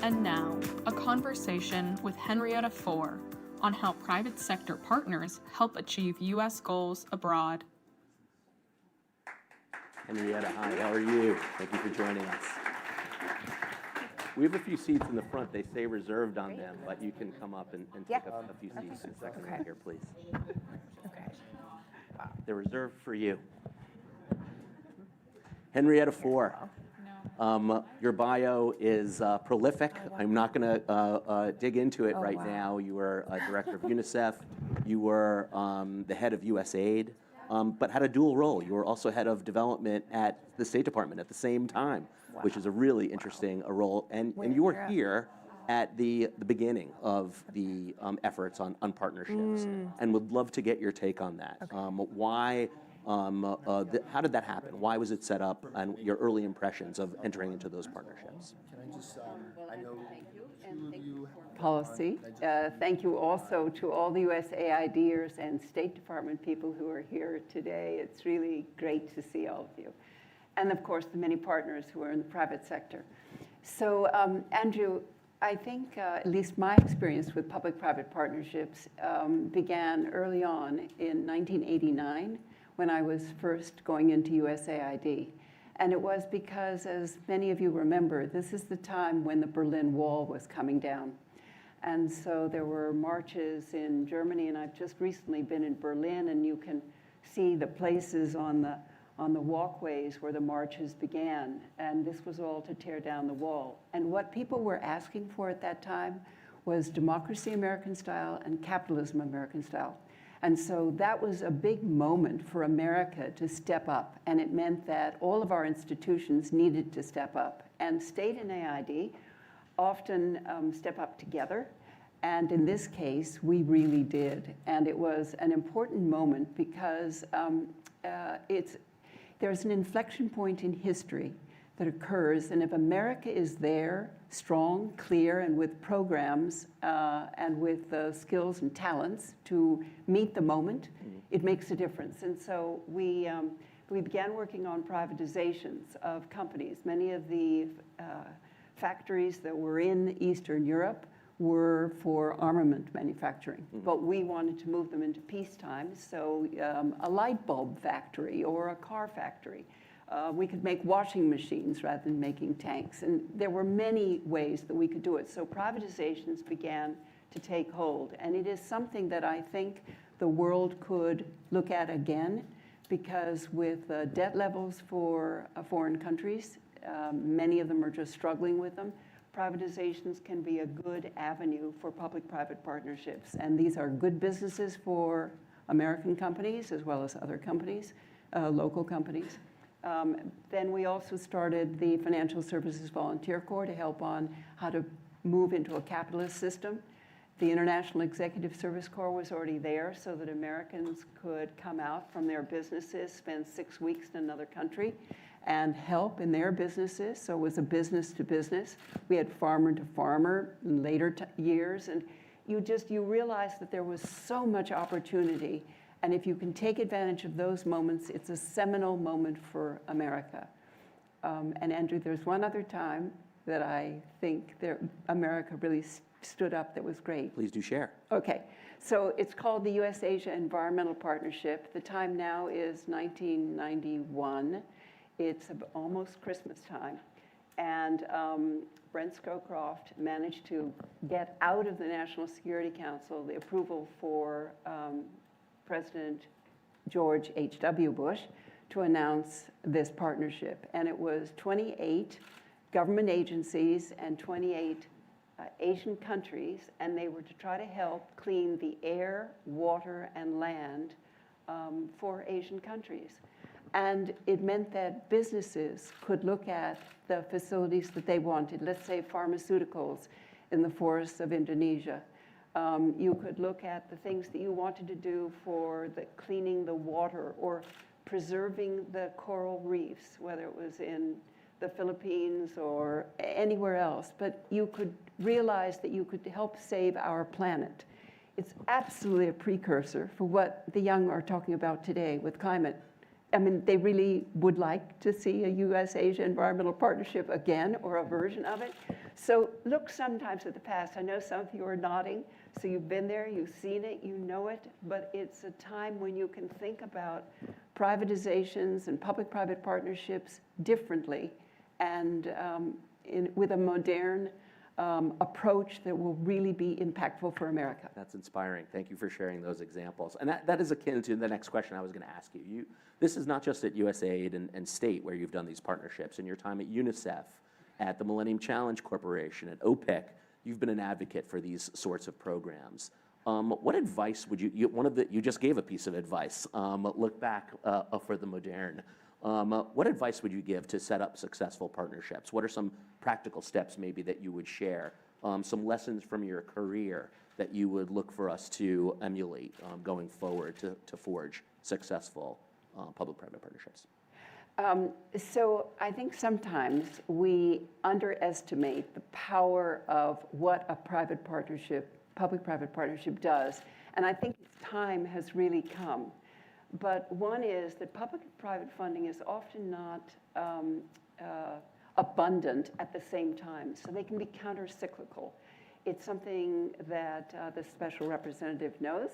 And now, a conversation with Henrietta Fore on how private sector partners help achieve U.S. goals abroad. Henrietta, hi, how are you? Thank you for joining us. We have a few seats in the front. They say reserved on them, but you can come up and take a few seats in a second right here, please. Okay. They're reserved for you. Henrietta Fore. Your bio is prolific. I'm not going to dig into it right now. You were a director of UNICEF. You were the head of USAID, but had a dual role. You were also head of development at the State Department at the same time, which is a really interesting role. And you were here at the beginning of the efforts on partnerships, and would love to get your take on that. Why? How did that happen? Why was it set up, and your early impressions of entering into those partnerships? Can I just, I know two of you. Policy. Thank you also to all the USAIDers and State Department people who are here today. It's really great to see all of you. And of course, the many partners who are in the private sector. So, Andrew, I think at least my experience with public-private partnerships began early on in 1989 when I was first going into USAID. And it was because, as many of you remember, this is the time when the Berlin Wall was coming down. And so there were marches in Germany, and I've just recently been in Berlin, and you can see the places on the walkways where the marches began. And this was all to tear down the wall. And what people were asking for at that time was democracy American style and capitalism American style. And so that was a big moment for America to step up. And it meant that all of our institutions needed to step up. And state and AID often step up together. And in this case, we really did. And it was an important moment because there's an inflection point in history that occurs. And if America is there, strong, clear, and with programs and with the skills and talents to meet the moment, it makes a difference. And so we began working on privatizations of companies. Many of the factories that were in Eastern Europe were for armament manufacturing, but we wanted to move them into peacetime. So a light bulb factory or a car factory. We could make washing machines rather than making tanks. And there were many ways that we could do it. So privatizations began to take hold. And it is something that I think the world could look at again, because with debt levels for foreign countries, many of them are just struggling with them. Privatizations can be a good avenue for public-private partnerships. And these are good businesses for American companies as well as other companies, local companies. Then we also started the Financial Services Volunteer Corps to help on how to move into a capitalist system. The International Executive Service Corps was already there so that Americans could come out from their businesses, spend 6 weeks in another country, and help in their businesses. So it was a business to business. We had farmer to farmer in later years. And you realize that there was so much opportunity. And if you can take advantage of those moments, it's a seminal moment for America. And Andrew, there's one other time that I think America really stood up that was great. Please do share. Okay, so it's called the U.S.-Asia Environmental Partnership. The time now is 1991. It's almost Christmas time. And Brent Scowcroft managed to get out of the National Security Council the approval for President George H.W. Bush to announce this partnership. And it was 28 government agencies and 28 Asian countries, and they were to try to help clean the air, water, and land for Asian countries. And it meant that businesses could look at the facilities that they wanted, let's say pharmaceuticals in the forests of Indonesia. You could look at the things that you wanted to do for cleaning the water or preserving the coral reefs, whether it was in the Philippines or anywhere else. But you could realize that you could help save our planet. It's absolutely a precursor for what the young are talking about today with climate. I mean, they really would like to see a U.S.-Asia environmental partnership again, or a version of it. So look sometimes at the past. I know some of you are nodding, so you've been there, you've seen it, you know it, but it's a time when you can think about privatizations and public-private partnerships differently and with a modern approach that will really be impactful for America. That's inspiring. Thank you for sharing those examples. And that is akin to the next question I was going to ask you. This is not just at USAID and state where you've done these partnerships. In your time at UNICEF, at the Millennium Challenge Corporation, at OPIC, you've been an advocate for these sorts of programs. What advice would you just gave a piece of advice, look back for the modern. What advice would you give to set up successful partnerships? What are some practical steps maybe that you would share? Some lessons from your career that you would look for us to emulate going forward to forge successful public-private partnerships? So I think sometimes we underestimate the power of what a private partnership, public-private partnership does. And I think time has really come. But one is that public-private funding is often not abundant at the same time. So they can be counter-cyclical. It's something that the special representative knows.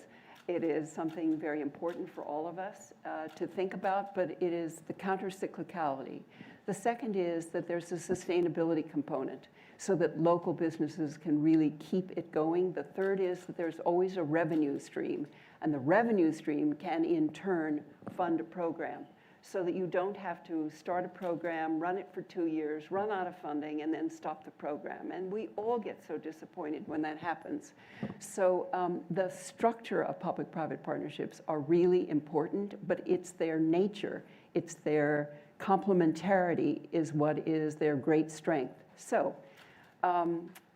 It is something very important for all of us to think about, but it is the counter-cyclicality. The second is that there's a sustainability component so that local businesses can really keep it going. The third is that there's always a revenue stream, and the revenue stream can in turn fund a program so that you don't have to start a program, run it for 2 years, run out of funding, and then stop the program. And we all get so disappointed when that happens. So the structure of public-private partnerships are really important, but it's their nature, it's their complementarity is what is their great strength. So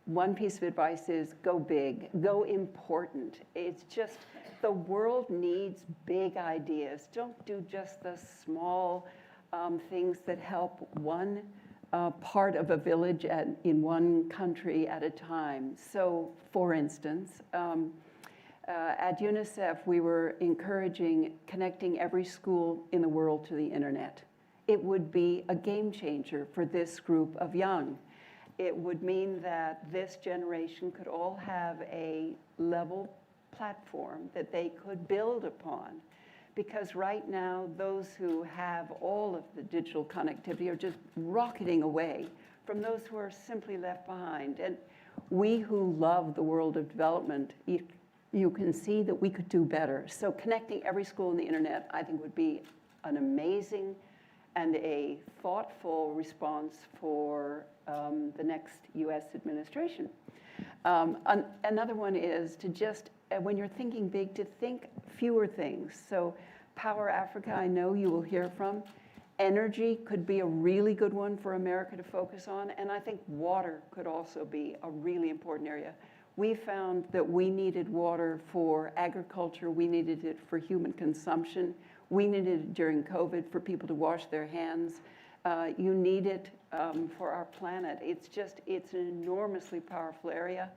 one piece of advice is go big, go important. It's just, the world needs big ideas. Don't do just the small things that help one part of a village in one country at a time. So, for instance, at UNICEF, we were encouraging connecting every school in the world to the internet. It would be a game changer for this group of young. It would mean that this generation could all have a level platform that they could build upon. Because right now, those who have all of the digital connectivity are just rocketing away from those who are simply left behind. And we who love the world of development, you can see that we could do better. So connecting every school on the internet, I think, would be an amazing and a thoughtful response for the next US administration. Another one is to just, when you're thinking big, to think fewer things. So Power Africa, I know you will hear from. Energy could be a really good one for America to focus on, and I think water could also be a really important area. We found that we needed water for agriculture, we needed it for human consumption, we needed it during COVID for people to wash their hands. You need it for our planet. It's an enormously powerful area.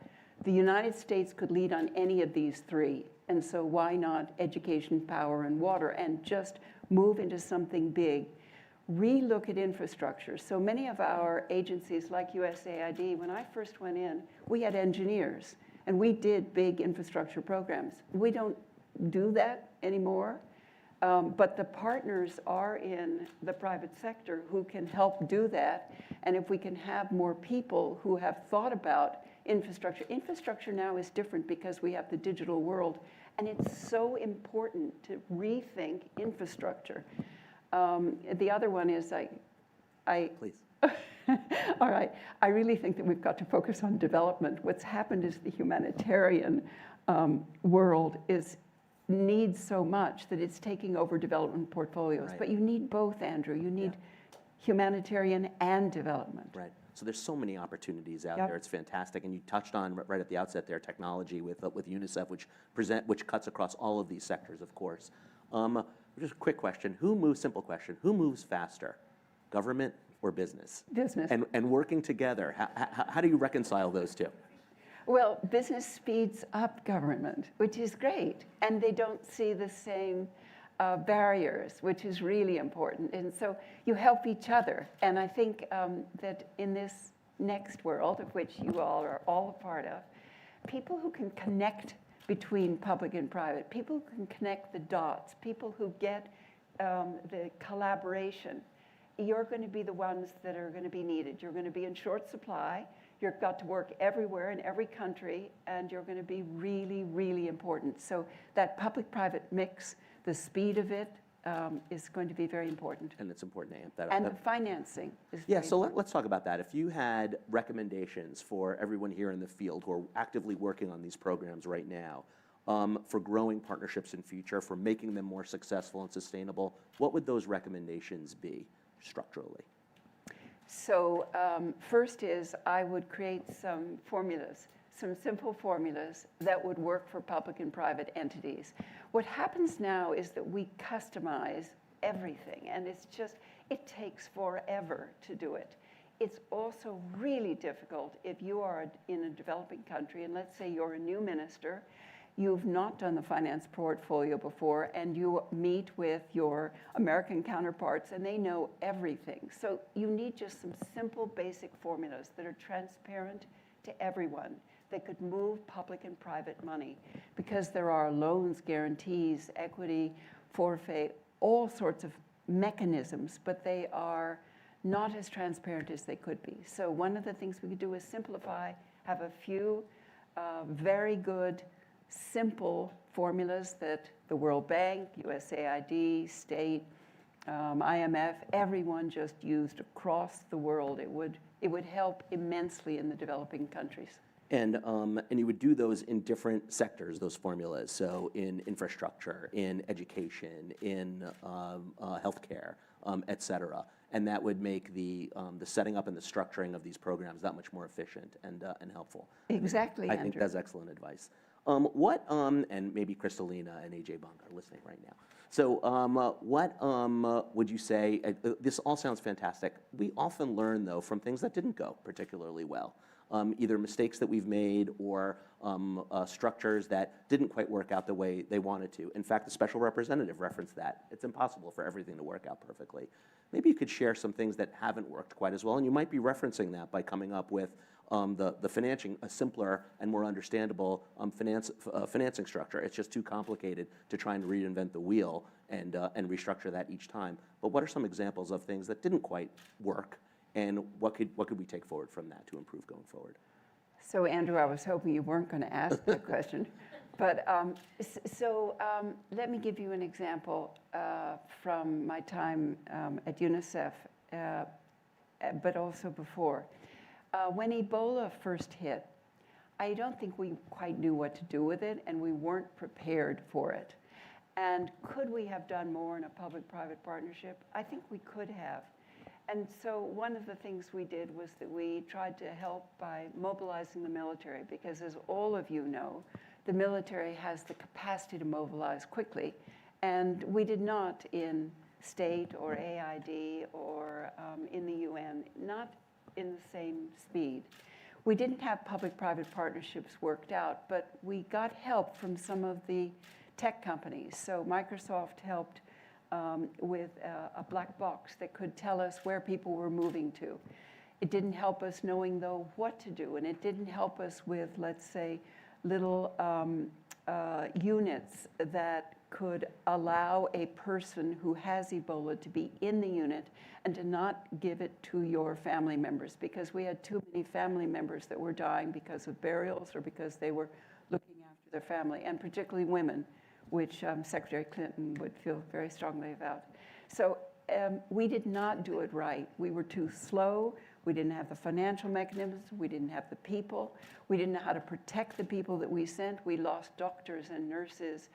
The United States could lead on any of these three, and so why not education, power, and water, and just move into something big. Relook at infrastructure. So many of our agencies, like USAID, when I first went in, we had engineers, and we did big infrastructure programs. We don't do that anymore, but the partners are in the private sector who can help do that, and if we can have more people who have thought about infrastructure now is different because we have the digital world, and it's so important to rethink infrastructure. The other one is Please. all right, I really think that we've got to focus on development. What's happened is the humanitarian world needs so much that it's taking over development portfolios. Right. But you need both, Andrew. You need humanitarian and development. Right. So there's so many opportunities out Yep. there. It's fantastic. And you touched on right at the outset there technology with UNICEF, which cuts across all of these sectors, of course. Just a quick question. Simple question. Who moves faster, government or business? Business. And working together, how do you reconcile those two? Well, business speeds up government, which is great. And they don't see the same barriers, which is really important. And so you help each other. And I think that in this next world, of which you all are all a part of, people who can connect between public and private, people who can connect the dots, people who get the collaboration, you're going to be the ones that are going to be needed. You're going to be in short supply. You've got to work everywhere in every country, and you're going to be really, really important. So that public-private mix, the speed of it, is going to be very important. And it's important to amp that up. And the financing is Yeah, very so important. let's talk about that. If you had recommendations for everyone here in the field who are actively working on these programs right now, for growing partnerships in future, for making them more successful and sustainable, what would those recommendations be structurally? So first is I would create some formulas, some simple formulas that would work for public and private entities. What happens now is that we customize everything, and it takes forever to do it. It's also really difficult if you are in a developing country, and let's say you're a new minister, you've not done the finance portfolio before, and you meet with your American counterparts, and they know everything. So you need just some simple, basic formulas that are transparent to everyone, that could move public and private money, because there are loans, guarantees, equity, forfeit, all sorts of mechanisms, but they are not as transparent as they could be. So one of the things we could do is simplify, have a few very good, simple formulas that the World Bank, USAID, state, IMF, everyone just used across the world. It would help immensely in the developing countries. And you would do those in different sectors, those formulas. So in infrastructure, in education, in healthcare, et cetera. And that would make the setting up and the structuring of these programs that much more efficient and helpful. Exactly, I think Andrew. that's excellent advice. And maybe Kristalina and AJ Bung are listening right now. So what would you say, this all sounds fantastic. We often learn, though, from things that didn't go particularly well. Either mistakes that we've made or structures that didn't quite work out the way they wanted to. In fact, the special representative referenced that. It's impossible for everything to work out perfectly. Maybe you could share some things that haven't worked quite as well, and you might be referencing that by coming up with the financing, a simpler and more understandable financing structure. It's just too complicated to try and reinvent the wheel and restructure that each time. But what are some examples of things that didn't quite work, and what could we take forward from that to improve going forward? So Andrew, I was hoping you weren't going to ask that question. But let me give you an example from my time at UNICEF, but also before. When Ebola first hit, I don't think we quite knew what to do with it, and we weren't prepared for it. And could we have done more in a public-private partnership? I think we could have. And so one of the things we did was that we tried to help by mobilizing the military, because as all of you know, the military has the capacity to mobilize quickly, and we did not in state or AID or in the UN, not in the same speed. We didn't have public-private partnerships worked out, but we got help from some of the tech companies. So Microsoft helped with a black box that could tell us where people were moving to. It didn't help us knowing, though, what to do, and it didn't help us with, let's say, little units that could allow a person who has Ebola to be in the unit and to not give it to your family members, because we had too many family members that were dying because of burials or because they were looking after their family, and particularly women, which Secretary Clinton would feel very strongly about. So we did not do it right. We were too slow. We didn't have the financial mechanisms. We didn't have the people. We didn't know how to protect the people that we sent. We lost doctors and nurses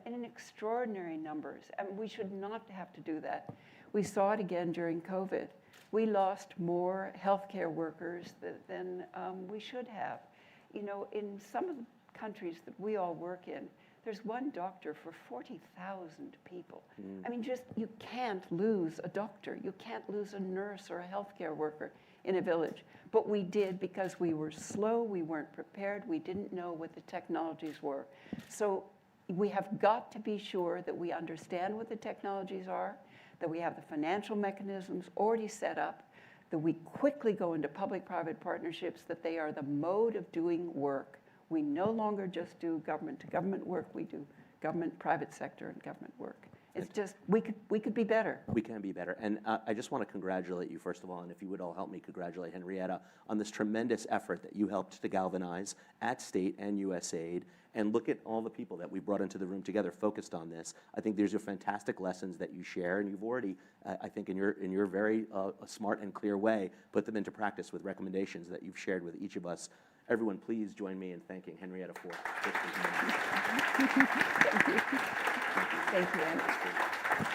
in extraordinary numbers. And we should not have to do that. We saw it again during COVID. We lost more healthcare workers than we should have. You know, in some of the countries that we all work in, there's one doctor for 40,000 people. I mean, you can't lose a doctor. You can't lose a nurse or a healthcare worker in a village. But we did because we were slow, we weren't prepared, we didn't know what the technologies were. So we have got to be sure that we understand what the technologies are, that we have the financial mechanisms already set up, that we quickly go into public-private partnerships, that they are the mode of doing work. We no longer just do government-to-government work, we do government, private sector, and government work. It's just, we could be better. We can be better. And I just want to congratulate you, first of all, and if you would all help me congratulate Henrietta on this tremendous effort that you helped to galvanize at state and USAID. And look at all the people that we brought into the room together focused on this. I think these are fantastic lessons that you share, and you've already, I think in your very smart and clear way, put them into practice with recommendations that you've shared with each of us. Everyone, please join me in thanking Henrietta Fore. Thank you, Anne.